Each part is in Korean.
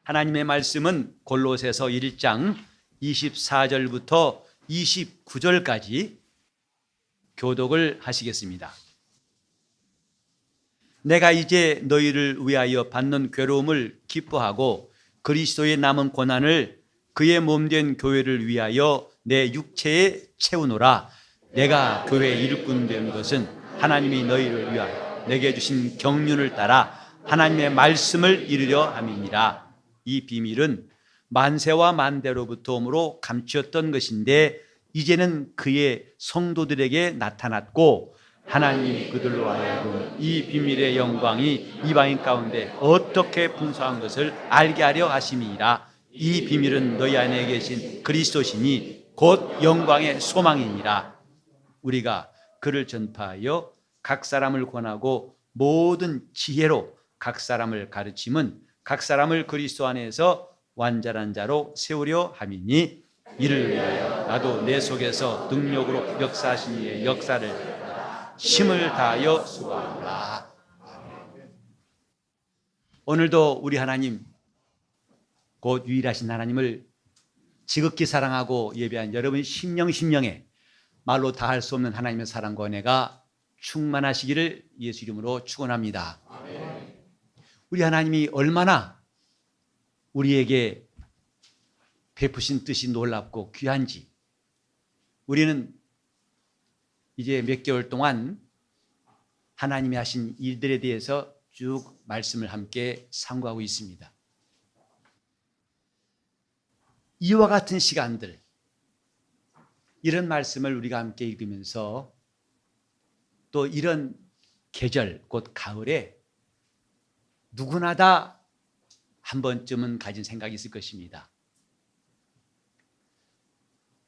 하나님의 말씀은 골로새서 1장 24절부터 29절까지 교독을 하시겠습니다. 내가 이제 너희를 위하여 받는 괴로움을 기뻐하고 그리스도의 남은 고난을 그의 몸된 교회를 위하여 내 육체에 채우노라. 내가 교회의 일꾼 된 것은 하나님이 너희를 위하여 내게 주신 경륜을 따라 하나님의 말씀을 이루려 함이니라. 이 비밀은 만세와 만대로부터 오므로 감추었던 것인데 이제는 그의 성도들에게 나타났고 하나님이 그들로 하여금 이 비밀의 영광이 이방인 가운데 어떻게 풍성한 것을 알게 하려 하심이니라. 이 비밀은 너희 안에 계신 그리스도시니 곧 영광의 소망이니라. 우리가 그를 전파하여 각 사람을 권하고 모든 지혜로 각 사람을 가르침은 각 사람을 그리스도 안에서 완전한 자로 세우려 함이니 이를 위하여 나도 내 속에서 능력으로 역사하신 이의 역사를 힘을 다하여 수고하노라. 오늘도 우리 하나님 곧 유일하신 하나님을 지극히 사랑하고 예배한 여러분 심령에 말로 다 할 수 없는 하나님의 사랑과 은혜가 충만하시기를 예수 이름으로 축원합니다. 우리 하나님이 얼마나 우리에게 베푸신 뜻이 놀랍고 귀한지 우리는 이제 몇 개월 동안 하나님이 하신 일들에 대해서 쭉 말씀을 함께 상고하고 있습니다. 이와 같은 시간들, 이런 말씀을 우리가 함께 읽으면서 또 이런 계절, 곧 가을에 누구나 다 한 번쯤은 가진 생각이 있을 것입니다.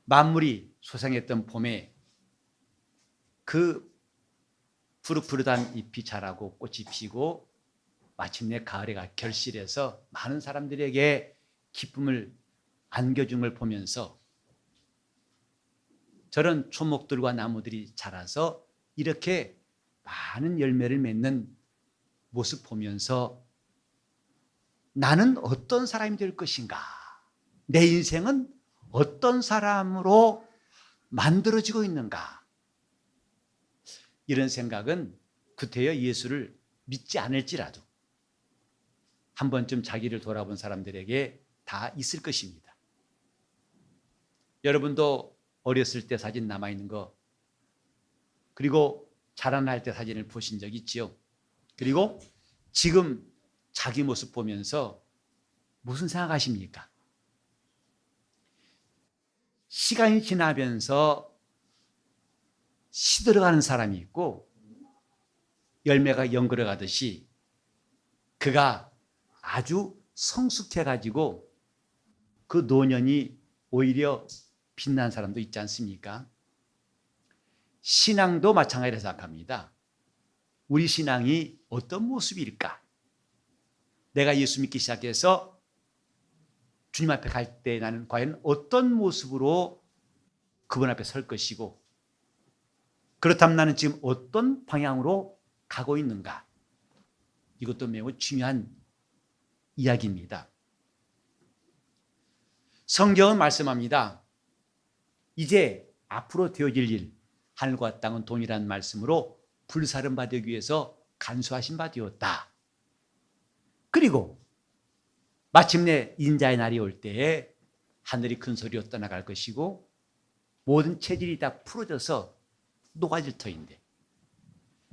만물이 소생했던 봄에 그 푸릇푸릇한 잎이 자라고 꽃이 피고 마침내 가을에가 결실해서 많은 사람들에게 기쁨을 안겨준 걸 보면서 저런 초목들과 나무들이 자라서 이렇게 많은 열매를 맺는 모습 보면서 나는 어떤 사람이 될 것인가? 내 인생은 어떤 사람으로 만들어지고 있는가? 이런 생각은 구태여 예수를 믿지 않을지라도 한 번쯤 자기를 돌아본 사람들에게 다 있을 것입니다. 여러분도 어렸을 때 사진 남아있는 거, 그리고 자라날 때 사진을 보신 적 있지요? 그리고 지금 자기 모습 보면서 무슨 생각하십니까? 시간이 지나면서 시들어가는 사람이 있고 열매가 연그러 가듯이 그가 아주 성숙해가지고 그 노년이 오히려 빛난 사람도 있지 않습니까? 신앙도 마찬가지로 생각합니다. 우리 신앙이 어떤 모습일까? 내가 예수 믿기 시작해서 주님 앞에 갈 때 나는 과연 어떤 모습으로 그분 앞에 설 것이고 그렇다면 나는 지금 어떤 방향으로 가고 있는가? 이것도 매우 중요한 이야기입니다. 성경은 말씀합니다. 이제 앞으로 되어질 일, 하늘과 땅은 동일한 말씀으로 불사름 받기 위해서 간수하신 바 되었다. 그리고 마침내 인자의 날이 올 때에 하늘이 큰 소리로 떠나갈 것이고 모든 체질이 다 풀어져서 녹아질 터인데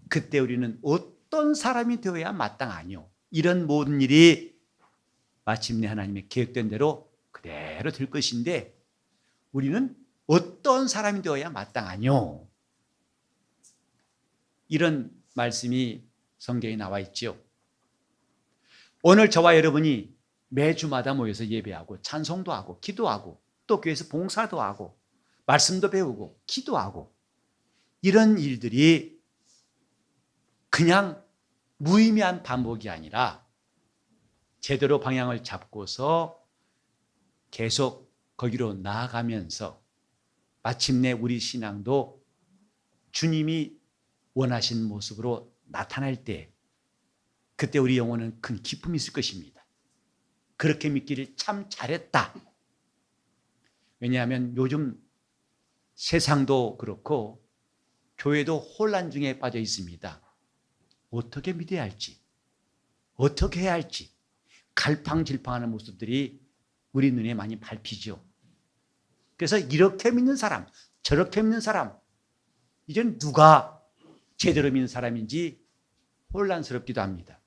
그때 우리는 어떤 사람이 되어야 마땅하뇨? 이런 모든 일이 마침내 하나님의 계획된 대로 그대로 될 것인데 우리는 어떤 사람이 되어야 마땅하뇨? 이런 말씀이 성경에 나와 있죠. 오늘 저와 여러분이 매주마다 모여서 예배하고 찬송도 하고 기도하고 또 교회에서 봉사도 하고 말씀도 배우고 기도하고 이런 일들이 그냥 무의미한 반복이 아니라 제대로 방향을 잡고서 계속 거기로 나아가면서 마침내 우리 신앙도 주님이 원하신 모습으로 나타날 때 그때 우리 영혼은 큰 기쁨이 있을 것입니다. 그렇게 믿기를 참 잘했다. 왜냐하면 요즘 세상도 그렇고 교회도 혼란 중에 빠져 있습니다. 어떻게 믿어야 할지, 어떻게 해야 할지 갈팡질팡하는 모습들이 우리 눈에 많이 밟히죠. 그래서 이렇게 믿는 사람, 저렇게 믿는 사람, 이제는 누가 제대로 믿는 사람인지 혼란스럽기도 합니다.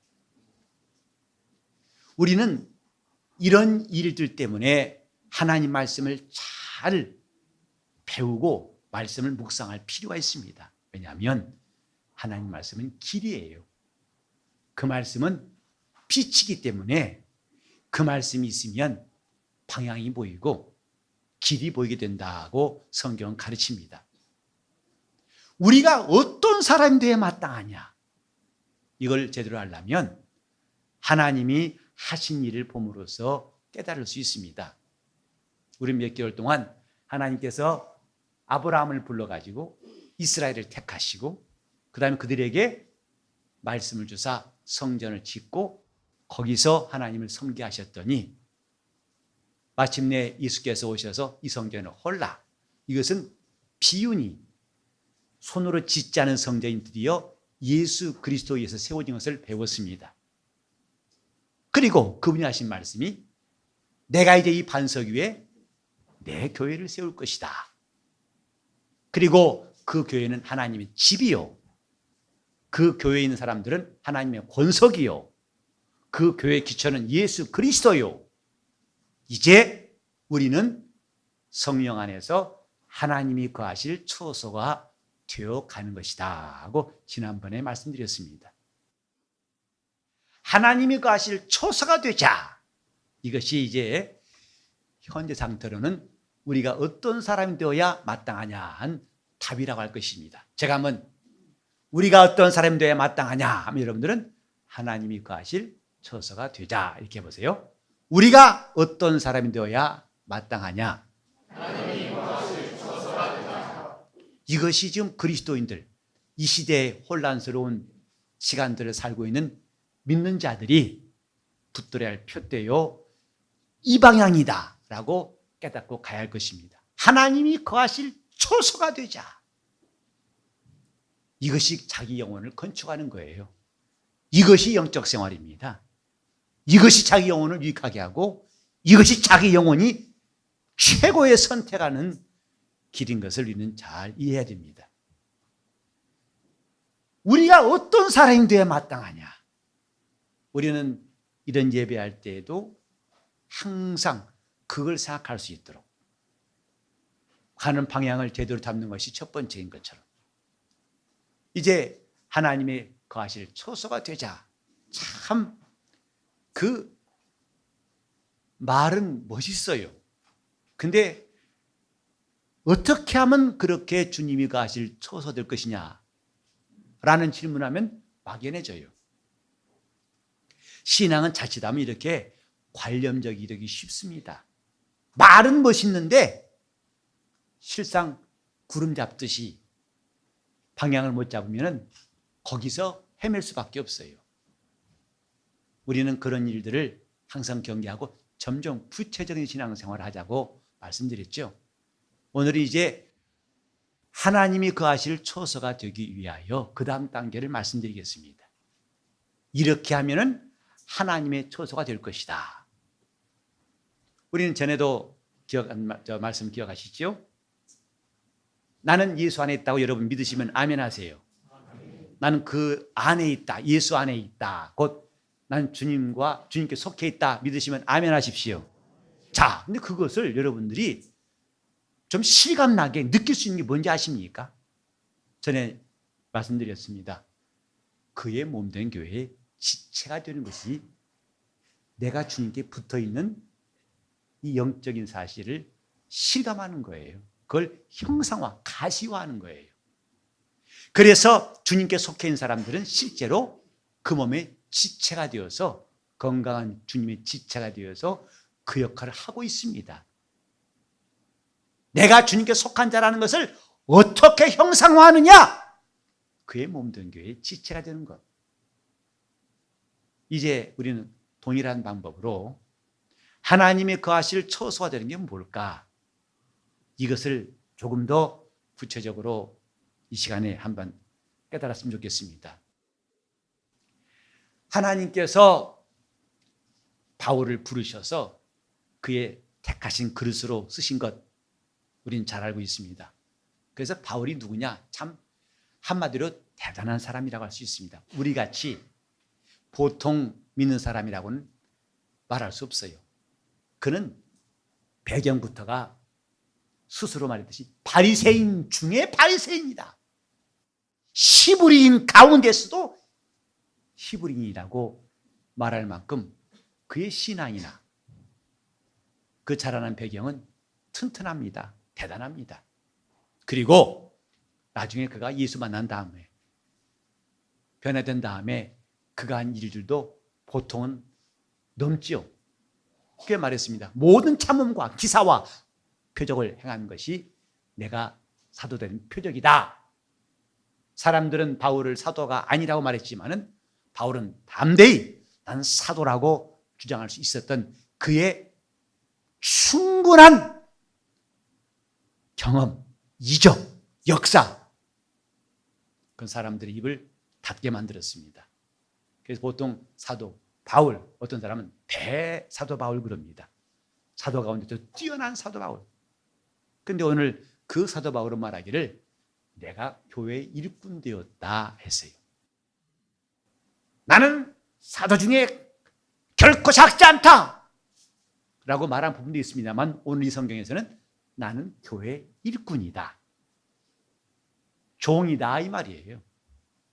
우리는 이런 일들 때문에 하나님 말씀을 잘 배우고 말씀을 묵상할 필요가 있습니다. 왜냐하면 하나님 말씀은 길이에요. 그 말씀은 빛이기 때문에 그 말씀이 있으면 방향이 보이고 길이 보이게 된다고 성경은 가르칩니다. 우리가 어떤 사람이 되어야 마땅하냐, 이걸 제대로 하려면 하나님이 하신 일을 봄으로써 깨달을 수 있습니다. 우리 몇 개월 동안 하나님께서 아브라함을 불러가지고 이스라엘을 택하시고 그 다음에 그들에게 말씀을 주사 성전을 짓고 거기서 하나님을 섬기하셨더니 마침내 예수께서 오셔서 이 성전을 헐라, 이것은 비유니 손으로 짓지 않은 성전이 드디어 예수 그리스도에서 세워진 것을 배웠습니다. 그리고 그분이 하신 말씀이 내가 이제 이 반석 위에 내 교회를 세울 것이다. 그리고 그 교회는 하나님의 집이요, 그 교회에 있는 사람들은 하나님의 권석이요, 그 교회의 기초는 예수 그리스도요. 이제 우리는 성령 안에서 하나님이 거하실 처소가 되어 가는 것이다 하고 지난번에 말씀드렸습니다. 하나님이 거하실 처소가 되자, 이것이 이제 현재 상태로는 우리가 어떤 사람이 되어야 마땅하냐 한 답이라고 할 것입니다. 제가 한번 우리가 어떤 사람이 되어야 마땅하냐 하면 여러분들은 하나님이 거하실 처소가 되자 이렇게 해보세요. 우리가 어떤 사람이 되어야 마땅하냐, 하나님이 거하실 처소가 되자. 이것이 지금 그리스도인들, 이 시대의 혼란스러운 시간들을 살고 있는 믿는 자들이 붙들어야 할 표대요, 이 방향이다 라고 깨닫고 가야 할 것입니다. 하나님이 거하실 처소가 되자. 이것이 자기 영혼을 건축하는 거예요. 이것이 영적 생활입니다. 이것이 자기 영혼을 유익하게 하고 이것이 자기 영혼이 최고의 선택하는 길인 것을 우리는 잘 이해해야 됩니다. 우리가 어떤 사람이 되어야 마땅하냐, 우리는 이런 예배할 때에도 항상 그걸 생각할 수 있도록 가는 방향을 제대로 잡는 것이 첫 번째인 것처럼 이제 하나님의 거하실 처소가 되자. 참 그 말은 멋있어요. 근데 어떻게 하면 그렇게 주님이 거하실 처소 될 것이냐 라는 질문하면 막연해져요. 신앙은 자칫하면 이렇게 관념적이 되기 쉽습니다. 말은 멋있는데 실상 구름 잡듯이 방향을 못 잡으면 거기서 헤맬 수밖에 없어요. 우리는 그런 일들을 항상 경계하고 점점 구체적인 신앙생활을 하자고 말씀드렸죠. 오늘은 이제 하나님이 거하실 처소가 되기 위하여 그 다음 단계를 말씀드리겠습니다. 이렇게 하면은 하나님의 처소가 될 것이다. 우리는 전에도 말씀 기억하시죠? 나는 예수 안에 있다고 여러분 믿으시면 아멘 하세요. 나는 그 안에 있다, 예수 안에 있다, 곧 난 주님께 속해 있다 믿으시면 아멘 하십시오. 자, 근데 그것을 여러분들이 좀 실감나게 느낄 수 있는 게 뭔지 아십니까? 전에 말씀드렸습니다. 그의 몸된 교회의 지체가 되는 것이 내가 주님께 붙어있는 이 영적인 사실을 실감하는 거예요. 그걸 형상화, 가시화하는 거예요. 그래서 주님께 속해 있는 사람들은 실제로 그 몸의 지체가 되어서 건강한 주님의 지체가 되어서 그 역할을 하고 있습니다. 내가 주님께 속한 자라는 것을 어떻게 형상화하느냐? 그의 몸된 교회의 지체가 되는 것. 이제 우리는 동일한 방법으로 하나님의 거하실 처소가 되는 게 뭘까? 이것을 조금 더 구체적으로 이 시간에 한번 깨달았으면 좋겠습니다. 하나님께서 바울을 부르셔서 그의 택하신 그릇으로 쓰신 것 우린 잘 알고 있습니다. 그래서 바울이 누구냐? 참 한마디로 대단한 사람이라고 할 수 있습니다. 우리같이 보통 믿는 사람이라고는 말할 수 없어요. 그는 배경부터가 스스로 말했듯이 바리새인 중에 바리새인이다. 히브리인 가운데서도 히브리인이라고 말할 만큼 그의 신앙이나 그 자라난 배경은 튼튼합니다. 대단합니다. 그리고 나중에 그가 예수 만난 다음에 변화된 다음에 그가 한 일들도 보통은 넘지요. 그렇게 말했습니다. 모든 참음과 기사와 표적을 행한 것이 내가 사도된 표적이다. 사람들은 바울을 사도가 아니라고 말했지만은 바울은 담대히 난 사도라고 주장할 수 있었던 그의 충분한 경험, 이적, 역사, 그 사람들의 입을 닫게 만들었습니다. 그래서 보통 사도 바울, 어떤 사람은 대사도 바울 그럽니다. 사도 가운데도 뛰어난 사도 바울. 그런데 오늘 그 사도 바울은 말하기를 내가 교회의 일꾼 되었다 했어요. 나는 사도 중에 결코 작지 않다 라고 말한 부분도 있습니다만 오늘 이 성경에서는 나는 교회의 일꾼이다, 종이다 이 말이에요.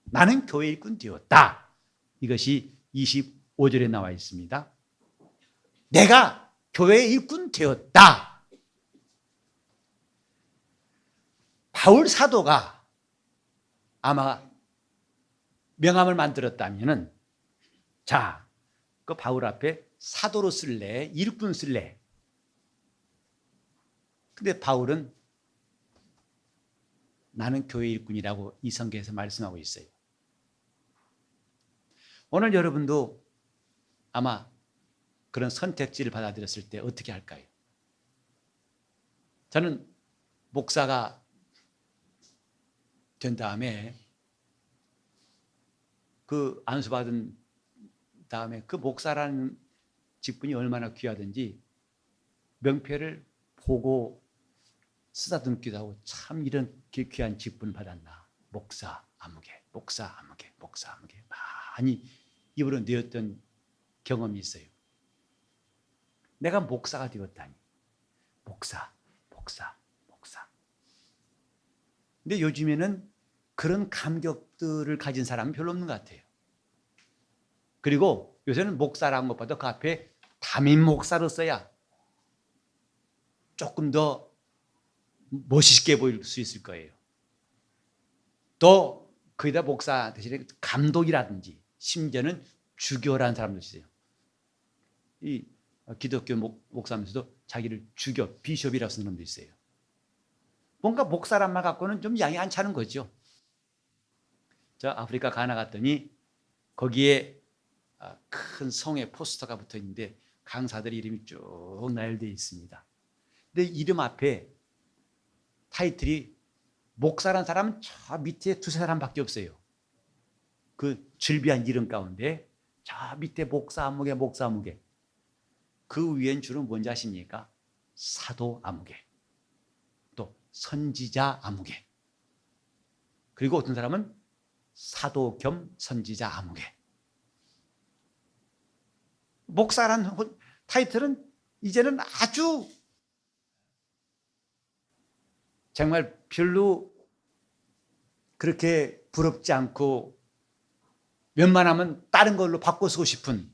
나는 교회의 일꾼 되었다. 이것이 25절에 나와 있습니다. 내가 교회의 일꾼 되었다. 바울 사도가 아마 명함을 만들었다면은 자, 그 바울 앞에 사도로 쓸래? 일꾼 쓸래? 근데 바울은 나는 교회 일꾼이라고 이 성경에서 말씀하고 있어요. 오늘 여러분도 아마 그런 선택지를 받아들였을 때 어떻게 할까요? 저는 목사가 된 다음에 그 안수받은 다음에 그 목사라는 직분이 얼마나 귀하든지 명패를 보고 쓰다듬기도 하고 참 이런 귀한 직분 받았나. 목사 아무개, 목사 아무개, 목사 아무개 많이 입으로 내었던 경험이 있어요. 내가 목사가 되었다니. 목사. 근데 요즘에는 그런 감격들을 가진 사람은 별로 없는 것 같아요. 그리고 요새는 목사라는 것보다 그 앞에 담임 목사로 써야 조금 더 멋있게 보일 수 있을 거예요. 또 거기다 목사 대신에 감독이라든지 심지어는 주교라는 사람도 있어요. 이 기독교 목사면서도 자기를 주교, 비숍이라고 쓰는 놈도 있어요. 뭔가 목사란 말 갖고는 좀 양이 안 차는 거죠. 저 아프리카 가나 갔더니 거기에 큰 성의 포스터가 붙어 있는데 강사들 이름이 쭉 나열되어 있습니다. 근데 이름 앞에 타이틀이 목사란 사람은 저 밑에 두세 사람밖에 없어요. 그 즐비한 이름 가운데 저 밑에 목사 아무개 그 위엔 주로 뭔지 아십니까? 사도 아무개, 또 선지자 아무개, 그리고 어떤 사람은 사도 겸 선지자 아무개. 목사란 타이틀은 이제는 아주 정말 별로 그렇게 부럽지 않고 웬만하면 다른 걸로 바꿔 쓰고 싶은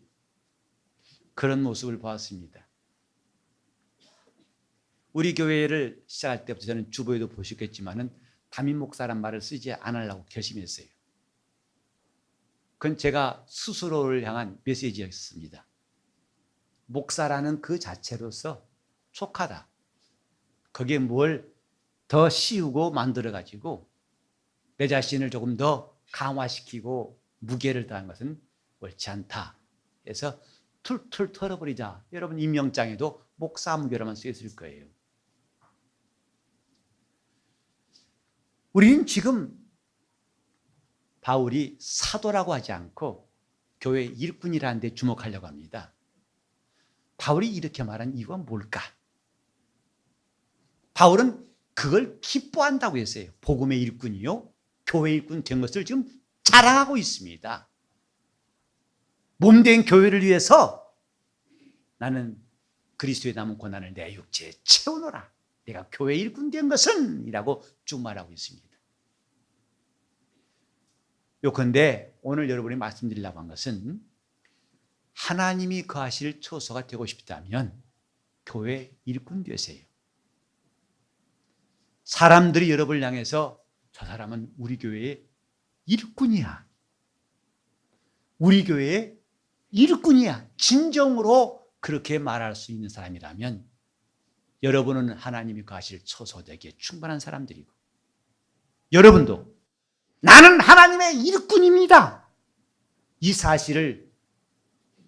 그런 모습을 보았습니다. 우리 교회를 시작할 때부터 저는 주보에도 보셨겠지만은 담임 목사란 말을 쓰지 않으려고 결심했어요. 그건 제가 스스로를 향한 메시지였습니다. 목사라는 그 자체로서 촉하다. 거기에 뭘 더 씌우고 만들어가지고 내 자신을 조금 더 강화시키고 무게를 더한 것은 옳지 않다. 그래서 툴툴 털어버리자. 여러분 임명장에도 목사무교라만 쓰여 있을 거예요. 우리는 지금 바울이 사도라고 하지 않고 교회 일꾼이라는 데 주목하려고 합니다. 바울이 이렇게 말한 이유가 뭘까? 바울은 그걸 기뻐한다고 했어요. 복음의 일꾼이요, 교회 일꾼 된 것을 지금 자랑하고 있습니다. 몸된 교회를 위해서 나는 그리스도의 남은 고난을 내 육체에 채우노라. 내가 교회 일꾼 된 것은 이라고 쭉 말하고 있습니다. 요컨대 오늘 여러분이 말씀드리려고 한 것은 하나님이 거하실 처소가 되고 싶다면 교회 일꾼 되세요. 사람들이 여러분을 향해서 저 사람은 우리 교회의 일꾼이야, 우리 교회의 일꾼이야, 진정으로 그렇게 말할 수 있는 사람이라면 여러분은 하나님이 거하실 처소되기에 충분한 사람들이고, 여러분도 나는 하나님의 일꾼입니다, 이 사실을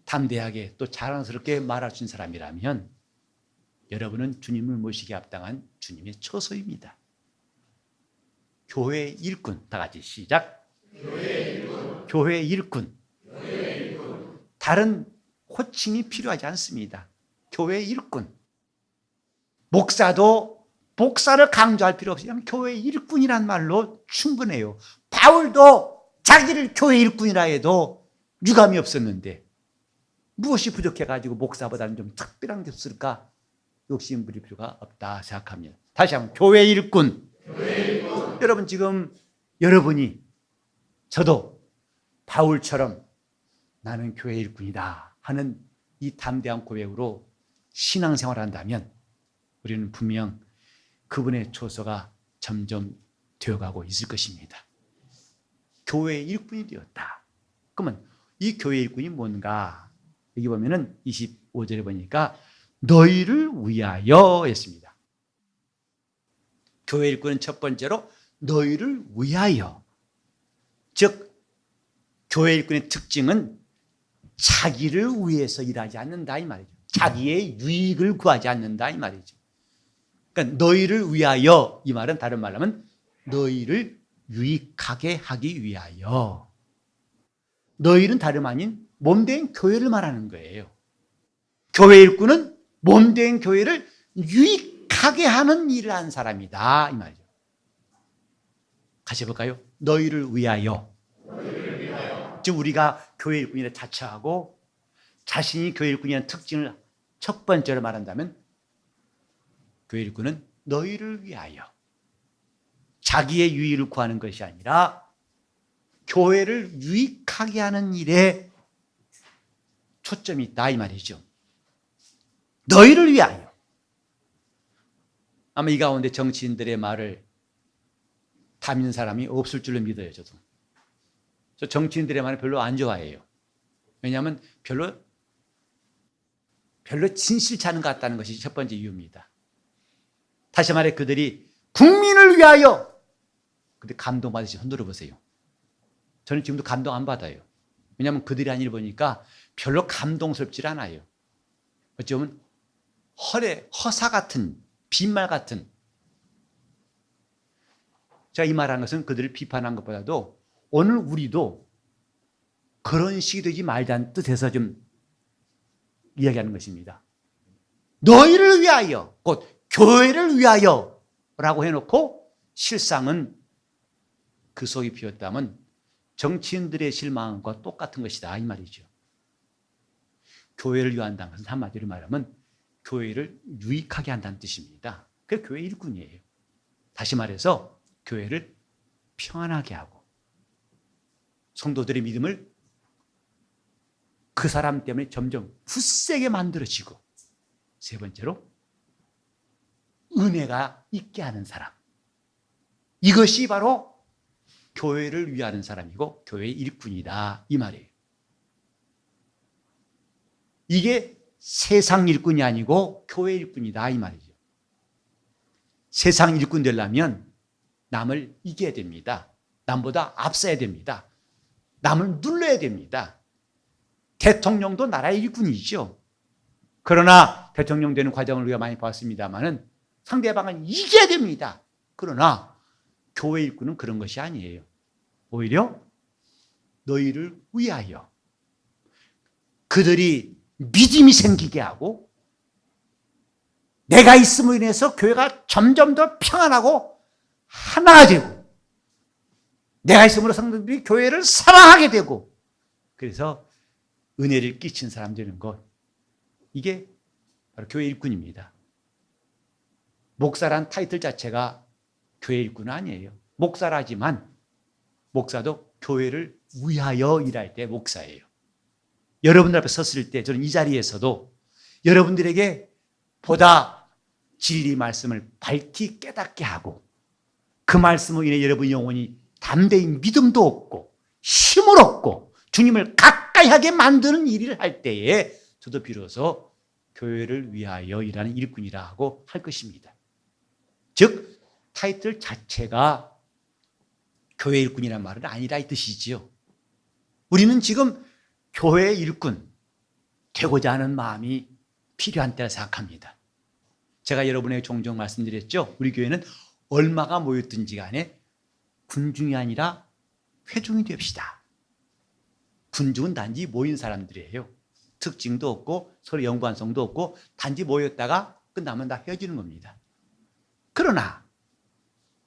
담대하게 또 자랑스럽게 말할 수 있는 사람이라면 여러분은 주님을 모시기에 합당한 주님의 처소입니다. 교회 일꾼. 다 같이 시작. 교회 일꾼. 교회 일꾼. 교회 일꾼. 다른 호칭이 필요하지 않습니다. 교회 일꾼. 목사도 목사를 강조할 필요 없이 그냥 교회 일꾼이란 말로 충분해요. 바울도 자기를 교회 일꾼이라 해도 유감이 없었는데 무엇이 부족해가지고 목사보다는 좀 특별한 게 없을까? 욕심 부릴 필요가 없다 생각합니다. 다시 한번 교회 일꾼. 교회 일꾼. 여러분 지금 여러분이 저도 바울처럼 나는 교회 일꾼이다 하는 이 담대한 고백으로 신앙생활을 한다면 우리는 분명 그분의 처소가 점점 되어가고 있을 것입니다. 교회 일꾼이 되었다. 그러면 이 교회 일꾼이 뭔가? 여기 보면은 25절에 보니까 너희를 위하여 했습니다. 교회 일꾼은 첫 번째로 너희를 위하여. 즉 교회 일꾼의 특징은 자기를 위해서 일하지 않는다 이 말이죠. 자기의 유익을 구하지 않는다 이 말이죠. 그러니까 너희를 위하여, 이 말은 다른 말로 하면 너희를 유익하게 하기 위하여. 너희는 다름 아닌 몸된 교회를 말하는 거예요. 교회 일꾼은 몸된 교회를 유익하게 하는 일을 한 사람이다 이 말이죠. 같이 해볼까요? 너희를 위하여. 너희를 위하여. 즉 우리가 교회 일꾼이라 자처하고 자신이 교회 일꾼이라는 특징을 첫 번째로 말한다면 교회 일꾼은 너희를 위하여, 자기의 유익을 구하는 것이 아니라 교회를 유익하게 하는 일에 초점이 있다 이 말이죠. 너희를 위하여. 아마 이 가운데 정치인들의 말을 담는 사람이 없을 줄로 믿어요. 저도. 저 정치인들의 말을 별로 안 좋아해요. 왜냐하면 별로 진실치 않은 것 같다는 것이 첫 번째 이유입니다. 다시 말해 그들이 국민을 위하여. 근데 감동받으시 흔들어 보세요. 저는 지금도 감동 안 받아요. 왜냐하면 그들이 한 일 보니까 별로 감동스럽지 않아요. 어쩌면 허사 같은, 빈말 같은. 제가 이 말하는 것은 그들을 비판한 것보다도 오늘 우리도 그런 식이 되지 말자는 뜻에서 좀 이야기하는 것입니다. 너희를 위하여, 곧 교회를 위하여 라고 해놓고 실상은 그 속이 비었다면 정치인들의 실망과 똑같은 것이다 이 말이죠. 교회를 위한다는 것은 한마디로 말하면 교회를 유익하게 한다는 뜻입니다. 그게 교회 일꾼이에요. 다시 말해서 교회를 평안하게 하고 성도들의 믿음을 그 사람 때문에 점점 굳세게 만들어지고, 세 번째로 은혜가 있게 하는 사람. 이것이 바로 교회를 위하는 사람이고 교회의 일꾼이다 이 말이에요. 이게 세상 일꾼이 아니고 교회 일꾼이다 이 말이죠. 세상 일꾼 되려면 남을 이겨야 됩니다. 남보다 앞서야 됩니다. 남을 눌러야 됩니다. 대통령도 나라의 일꾼이죠. 그러나 대통령 되는 과정을 우리가 많이 봤습니다만은 상대방은 이겨야 됩니다. 그러나 교회 일꾼은 그런 것이 아니에요. 오히려 너희를 위하여 그들이 믿음이 생기게 하고 내가 있음으로 인해서 교회가 점점 더 평안하고 하나가 되고 내가 있음으로 성도들이 교회를 사랑하게 되고 그래서 은혜를 끼친 사람 되는 것, 이게 바로 교회 일꾼입니다. 목사란 타이틀 자체가 교회 일꾼은 아니에요. 목사라지만 목사도 교회를 위하여 일할 때 목사예요. 여러분들 앞에 섰을 때 저는 이 자리에서도 여러분들에게 보다 진리 말씀을 밝히 깨닫게 하고 그 말씀으로 인해 여러분 영혼이 담대히 믿음도 얻고 힘을 얻고 주님을 가까이 하게 만드는 일을 할 때에 저도 비로소 교회를 위하여 일하는 일꾼이라고 할 것입니다. 즉 타이틀 자체가 교회 일꾼이란 말은 아니라 이 뜻이지요. 우리는 지금 교회 일꾼 되고자 하는 마음이 필요한 때라 생각합니다. 제가 여러분에게 종종 말씀드렸죠. 우리 교회는 얼마가 모였든지 간에 군중이 아니라 회중이 됩시다. 군중은 단지 모인 사람들이에요. 특징도 없고 서로 연관성도 없고 단지 모였다가 끝나면 다 헤어지는 겁니다. 그러나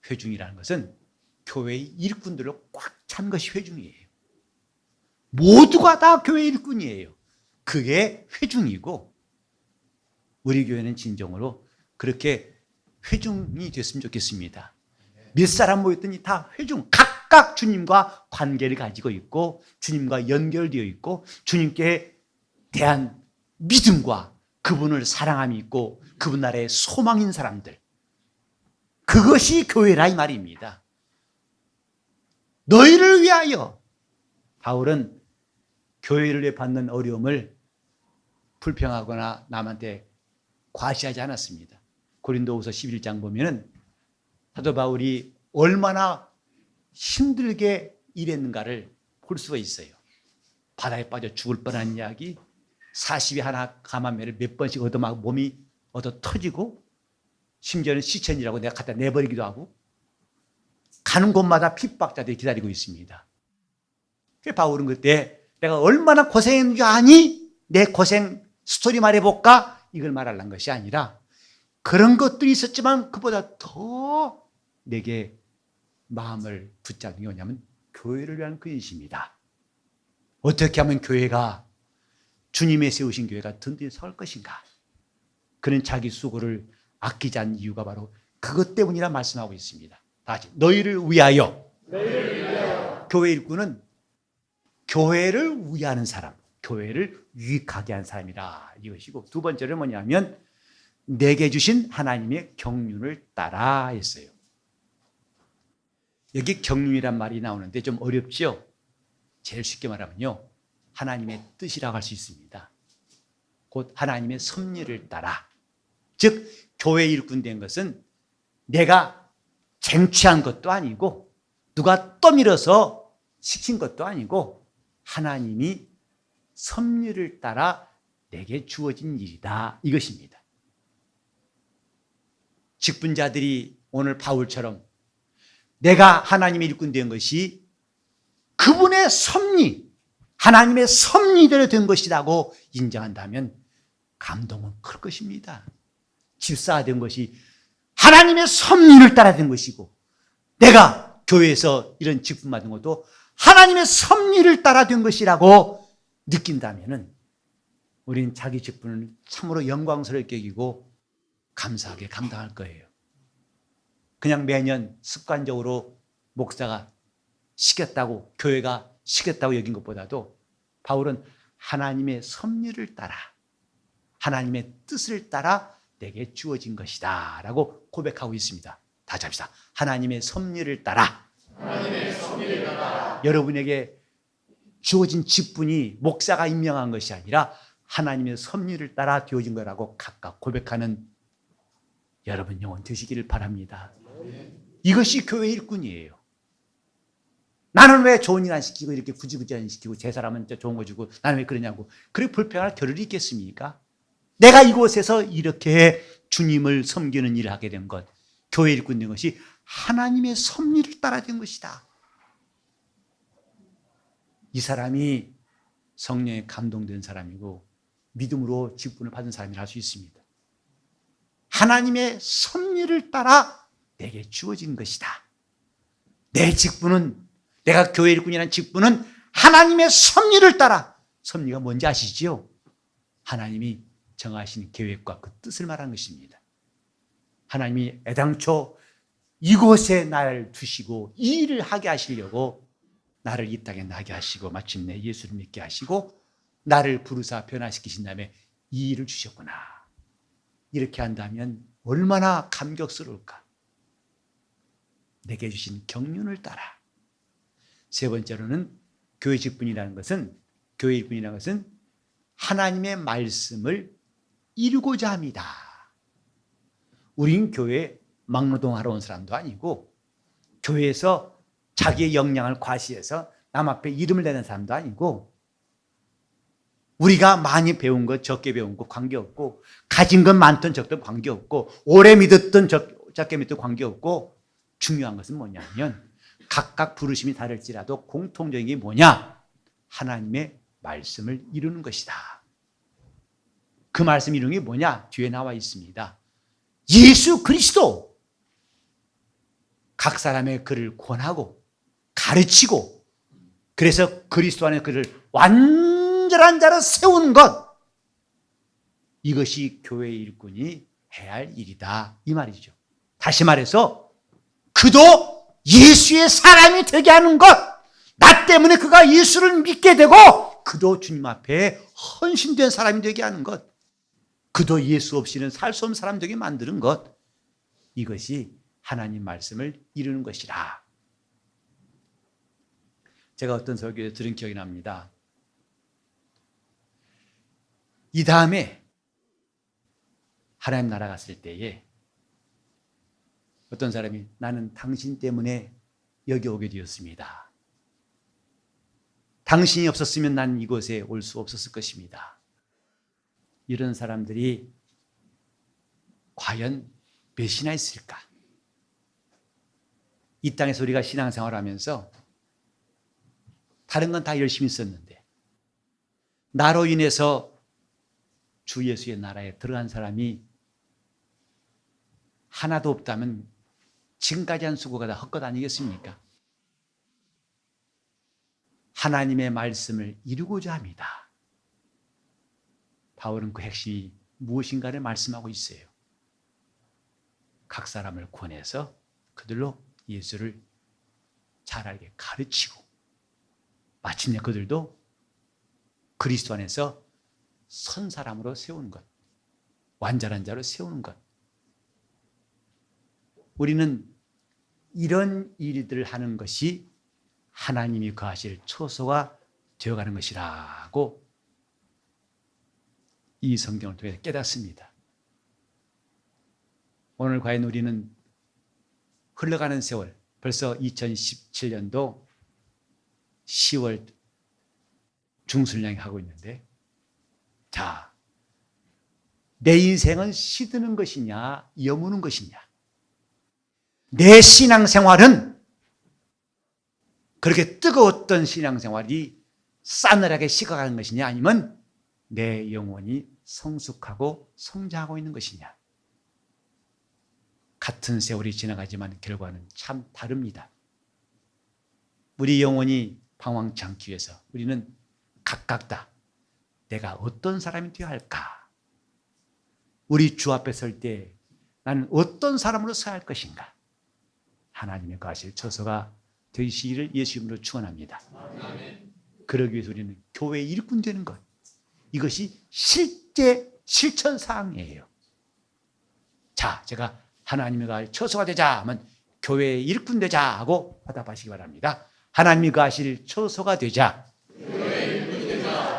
회중이라는 것은 교회의 일꾼들로 꽉 찬 것이 회중이에요. 모두가 다 교회 일꾼이에요. 그게 회중이고 우리 교회는 진정으로 그렇게 회중이 됐으면 좋겠습니다. 몇 사람 모였더니 다 회중, 각각 주님과 관계를 가지고 있고 주님과 연결되어 있고 주님께 대한 믿음과 그분을 사랑함이 있고 그분 나라의 소망인 사람들, 그것이 교회라 이 말입니다. 너희를 위하여. 바울은 교회를 위해 받는 어려움을 불평하거나 남한테 과시하지 않았습니다. 고린도후서 11장 보면은 사도 바울이 얼마나 힘들게 일했는가를 볼 수가 있어요. 바다에 빠져 죽을 뻔한 이야기, 40이 하나 감한매를 몇 번씩 얻어 막 몸이 얻어 터지고 심지어는 시천이라고 내가 갖다 내버리기도 하고 가는 곳마다 핍박자들이 기다리고 있습니다. 바울은 그때 내가 얼마나 고생했는지 아니? 내 고생 스토리 말해볼까? 이걸 말하려는 것이 아니라 그런 것들이 있었지만 그보다 더 내게 마음을 붙잡는 게 뭐냐면 교회를 위한 그 인심이다. 어떻게 하면 교회가 주님의 세우신 교회가 든든히 설 것인가? 그는 자기 수고를 아끼지 않는 이유가 바로 그것 때문이라 말씀하고 있습니다. 다시 너희를 위하여. 교회 일꾼은 교회를 위하는 사람, 교회를 유익하게 한 사람이라 이것이고, 두 번째는 뭐냐면 내게 주신 하나님의 경륜을 따라 했어요. 여기 경륜이란 말이 나오는데 좀 어렵죠? 제일 쉽게 말하면요, 하나님의 뜻이라고 할 수 있습니다. 곧 하나님의 섭리를 따라. 즉 교회 일꾼 된 것은 내가 쟁취한 것도 아니고 누가 떠밀어서 시킨 것도 아니고 하나님이 섭리를 따라 내게 주어진 일이다, 이것입니다. 직분자들이 오늘 바울처럼 내가 하나님의 일꾼 된 것이 그분의 섭리, 하나님의 섭리대로 된 것이라고 인정한다면 감동은 클 것입니다. 집사가 된 것이 하나님의 섭리를 따라 된 것이고, 내가 교회에서 이런 직분 받은 것도 하나님의 섭리를 따라 된 것이라고 느낀다면 우리는 자기 직분을 참으로 영광스럽게 여기고 감사하게 감당할 거예요. 그냥 매년 습관적으로 목사가 시켰다고, 교회가 시켰다고 여긴 것보다도 바울은 하나님의 섭리를 따라, 하나님의 뜻을 따라 내게 주어진 것이다 라고 고백하고 있습니다. 다시 합시다. 하나님의 섭리를 따라. 하나님의 섭리를 따라. 여러분에게 주어진 직분이 목사가 임명한 것이 아니라 하나님의 섭리를 따라 되어진 거라고 각각 고백하는 여러분 영혼 되시기를 바랍니다. 이것이 교회 일꾼이에요. 나는 왜 좋은 일 안 시키고 이렇게 구지구지 안 시키고 제 사람은 좋은 거 주고 나는 왜 그러냐고. 그렇게 불평할 겨를이 있겠습니까? 내가 이곳에서 이렇게 주님을 섬기는 일을 하게 된 것, 교회 일꾼 된 것이 하나님의 섭리를 따라 된 것이다. 이 사람이 성령에 감동된 사람이고 믿음으로 직분을 받은 사람이라 할 수 있습니다. 하나님의 섭리를 따라 내게 주어진 것이다. 내 직분은, 내가 교회 일꾼이라는 직분은 하나님의 섭리를 따라, 섭리가 뭔지 아시지요? 하나님이 정하신 계획과 그 뜻을 말하는 것입니다. 하나님이 애당초 이곳에 나를 두시고 이 일을 하게 하시려고 나를 이 땅에 나게 하시고 마침내 예수를 믿게 하시고 나를 부르사 변화시키신 다음에 이 일을 주셨구나. 이렇게 한다면 얼마나 감격스러울까. 내게 주신 경륜을 따라. 세 번째로는 교회 직분이라는 것은, 교회 일꾼이라는 것은 하나님의 말씀을 이루고자 합니다. 우린 교회에 막노동하러 온 사람도 아니고 교회에서 자기의 역량을 과시해서 남 앞에 이름을 내는 사람도 아니고 우리가 많이 배운 것 적게 배운 것 관계없고 가진 것 많든 적든 관계없고 오래 믿었든 적게 믿든 관계없고 중요한 것은 뭐냐면 각각 부르심이 다를지라도 공통적인 게 뭐냐? 하나님의 말씀을 이루는 것이다. 그 말씀 이루는 게 뭐냐? 뒤에 나와 있습니다. 예수 그리스도. 각 사람의 그를 권하고 가르치고 그래서 그리스도 안에 그를 완전한 자로 세우는 것. 이것이 교회 일꾼이 해야 할 일이다. 이 말이죠. 다시 말해서 그도 예수의 사람이 되게 하는 것. 나 때문에 그가 예수를 믿게 되고 그도 주님 앞에 헌신된 사람이 되게 하는 것. 그도 예수 없이는 살 수 없는 사람 되게 만드는 것. 이것이 하나님 말씀을 이루는 것이라. 제가 어떤 설교에 들은 기억이 납니다. 이 다음에 하나님 나라 갔을 때에 어떤 사람이 나는 당신 때문에 여기 오게 되었습니다. 당신이 없었으면 난 이곳에 올 수 없었을 것입니다. 이런 사람들이 과연 몇이나 있을까? 이 땅에서 우리가 신앙생활을 하면서 다른 건 다 열심히 썼는데 나로 인해서 주 예수의 나라에 들어간 사람이 하나도 없다면 지금까지 한 수고가 다 헛것 아니겠습니까? 하나님의 말씀을 이루고자 합니다. 바울은 그 핵심이 무엇인가를 말씀하고 있어요. 각 사람을 권해서 그들로 예수를 잘 알게 가르치고 마침내 그들도 그리스도 안에서 선 사람으로 세우는 것, 완전한 자로 세우는 것. 우리는 이런 일들을 하는 것이 하나님이 거하실 처소가 되어가는 것이라고 이 성경을 통해서 깨닫습니다. 오늘 과연 우리는 흘러가는 세월, 벌써 2017년도 10월 중순을 하고 있는데, 자, 내 인생은 시드는 것이냐, 여무는 것이냐? 내 신앙생활은 그렇게 뜨거웠던 신앙생활이 싸늘하게 식어가는 것이냐, 아니면 내 영혼이 성숙하고 성장하고 있는 것이냐? 같은 세월이 지나가지만 결과는 참 다릅니다. 우리 영혼이 방황치 않기 위해서 우리는 각각 다 내가 어떤 사람이 되어야 할까? 우리 주 앞에 설 때 나는 어떤 사람으로 서야 할 것인가? 하나님의 거하실 처소가 되시기를 예수 이름으로 축원합니다. 그러기 위해서 우리는 교회 일꾼 되는 것, 이것이 실제 실천 사항이에요. 자, 제가 하나님의 거하실 처소가 되자 하면 교회 일꾼 되자 하고 화답하시기 바랍니다. 하나님이 거하실 처소가 되자.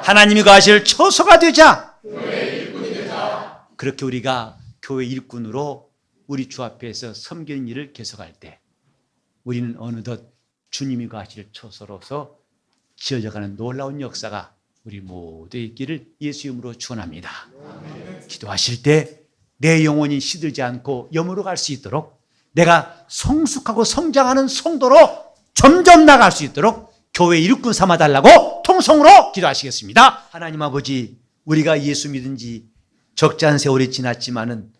하나님이 거하실 처소가 되자. 그렇게 우리가 교회 일꾼으로 우리 주 앞에서 섬기는 일을 계속할 때 우리는 어느덧 주님이 거하실 처소로서 지어져가는 놀라운 역사가 우리 모두의 있기를 예수 이름으로 축원합니다. 기도하실 때 내 영혼이 시들지 않고 염으로 갈 수 있도록, 내가 성숙하고 성장하는 성도로 점점 나갈 수 있도록 교회 일꾼 삼아달라고 통성으로 기도하시겠습니다. 하나님 아버지, 우리가 예수 믿은 지 적지 않은 세월이 지났지만은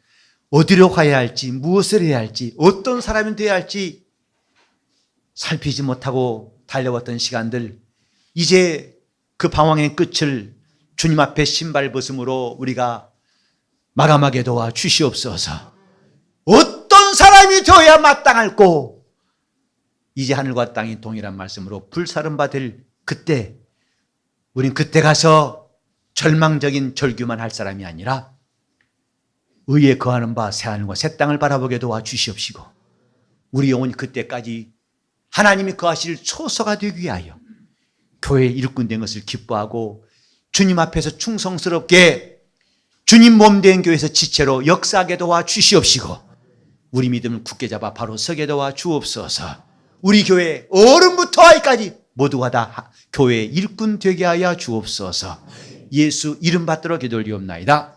어디로 가야 할지, 무엇을 해야 할지, 어떤 사람이 되어야 할지 살피지 못하고 달려왔던 시간들, 이제 그 방황의 끝을 주님 앞에 신발 벗음으로 우리가 마감하게 도와 주시옵소서. 어떤 사람이 되어야 마땅할꼬, 이제 하늘과 땅이 동일한 말씀으로 불사름 받을 그때, 우린 그때 가서 절망적인 절규만 할 사람이 아니라 의에 거하는 바 새하늘과 새 땅을 바라보게 도와 주시옵시고, 우리 영혼이 그때까지 하나님이 거하실 초소가 되기 위하여 교회 일꾼 된 것을 기뻐하고 주님 앞에서 충성스럽게 주님 몸된 교회에서 지체로 역사하게 도와 주시옵시고, 우리 믿음을 굳게 잡아 바로 서게 도와 주옵소서. 우리 교회 어른부터 아이까지 모두가 다 교회의 일꾼 되게 하여 주옵소서. 예수 이름 받들어 기도드리옵나이다.